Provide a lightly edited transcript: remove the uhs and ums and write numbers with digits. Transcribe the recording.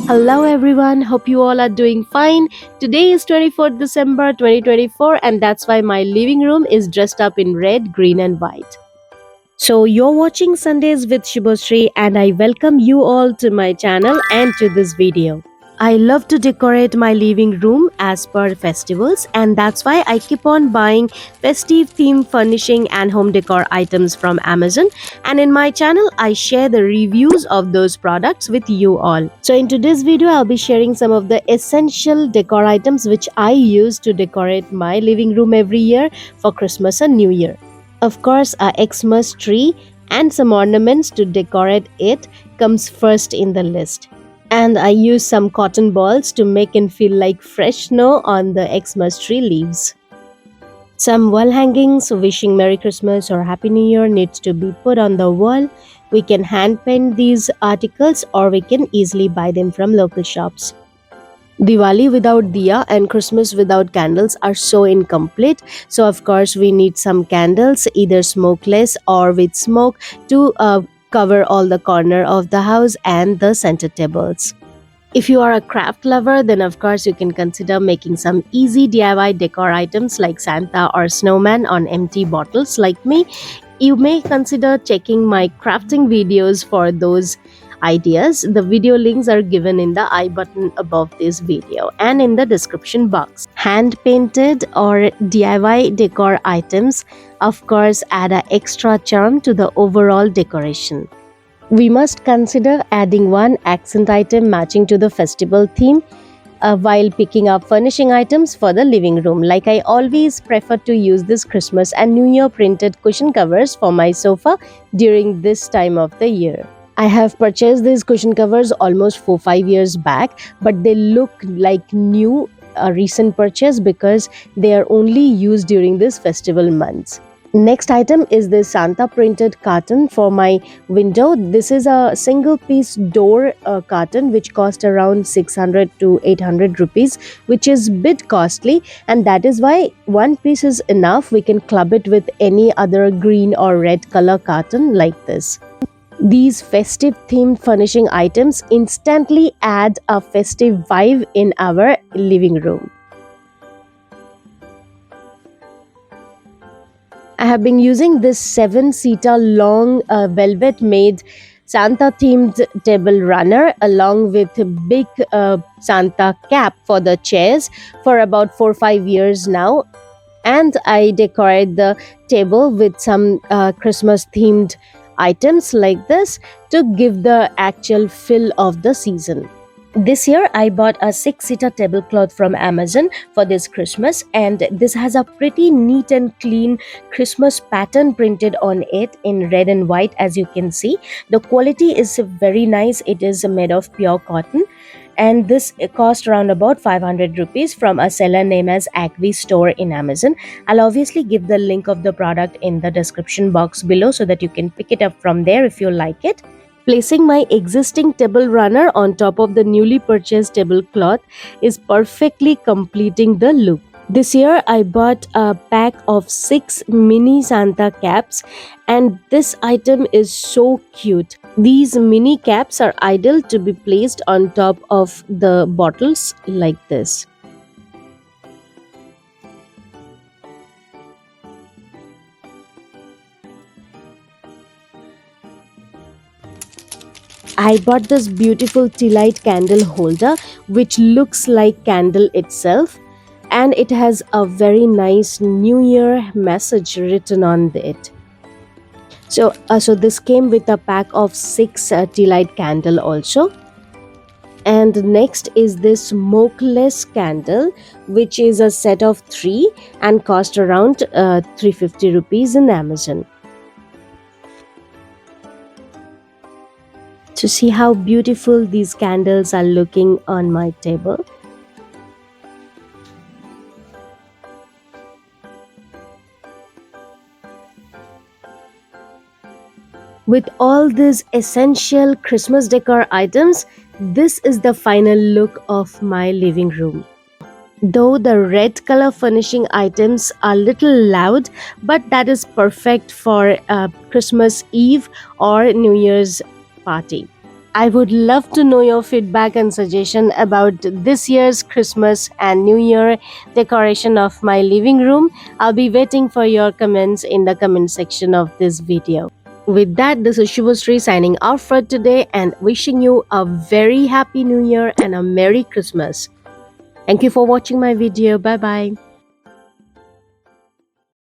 Hello everyone, hope you all are doing fine. Today is 24th December 2024 and that's why my living room is dressed up in red, green and white. So you're watching Sundays with Subhasree and I welcome you all to my channel and to this video. I love to decorate my living room as per festivals and that's why I keep on buying festive theme furnishing and home decor items from Amazon, and in my channel I share the reviews of those products with you all. So in today's video I'll be sharing some of the essential decor items which I use to decorate my living room every year for Christmas and New Year. Of course, a Xmas tree and some ornaments to decorate it comes first in the list. And I use some cotton balls to make it feel like fresh snow on the Xmas tree leaves. Some wall hangings wishing Merry Christmas or Happy New Year needs to be put on the wall. We can hand paint these articles or we can easily buy them from local shops. Diwali without diya and Christmas without candles are so incomplete. So of course we need some candles, either smokeless or with smoke, to cover all the corner of the house and the center tables. If you are a craft lover, then of course you can consider making some easy DIY decor items like Santa or snowman on empty bottles like me. You may consider checking my crafting videos for those ideas. The video links are given in the I button above this video and in the description box. Hand painted or DIY decor items of course add an extra charm to the overall decoration. We must consider adding one accent item matching to the festival theme while picking up furnishing items for the living room. Like I always prefer to use this Christmas and New Year printed cushion covers for my sofa during this time of the year. I have purchased these cushion covers almost 4-5 years back, but they look like new, a recent purchase because they are only used during this festival months. Next item is this Santa printed carton for my window. This is a single piece door carton which cost around 600 to 800 rupees, which is bit costly, and that is why one piece is enough. We can club it with any other green or red color carton like this. These festive themed furnishing items instantly add a festive vibe in our living room. I have been using this 7-seater long velvet made Santa themed table runner along with a big Santa cap for the chairs for about 4-5 years now, and I decorate the table with some Christmas themed items like this to give the actual feel of the season. This year I bought a 6-seater tablecloth from Amazon for this Christmas, and this has a pretty neat and clean Christmas pattern printed on it in red and white. As you can see, the quality is very nice. It is made of pure cotton, and this cost around about 500 rupees from a seller named as Acvi Store in Amazon. I'll obviously give the link of the product in the description box below so that you can pick it up from there if you like it. Placing my existing table runner on top of the newly purchased tablecloth is perfectly completing the look. This year I bought a pack of 6 mini Santa caps, and this item is so cute. These mini caps are ideal to be placed on top of the bottles like this. I bought this beautiful tea light candle holder which looks like candle itself, and it has a very nice New Year message written on it. So this came with a pack of 6 tea light candle also. And next is this smokeless candle, which is a set of 3 and cost around 350 rupees in Amazon. To see how beautiful these candles are looking on my table. With all these essential Christmas decor items, this is the final look of my living room. Though the red color furnishing items are little loud, but that is perfect for Christmas Eve or New Year's party. I would love to know your feedback and suggestion about this year's Christmas and New Year decoration of my living room. I'll be waiting for your comments in the comment section of this video. With that, this is Subhasree signing off for today and wishing you a very happy New Year and a Merry Christmas. Thank you for watching my video. Bye bye.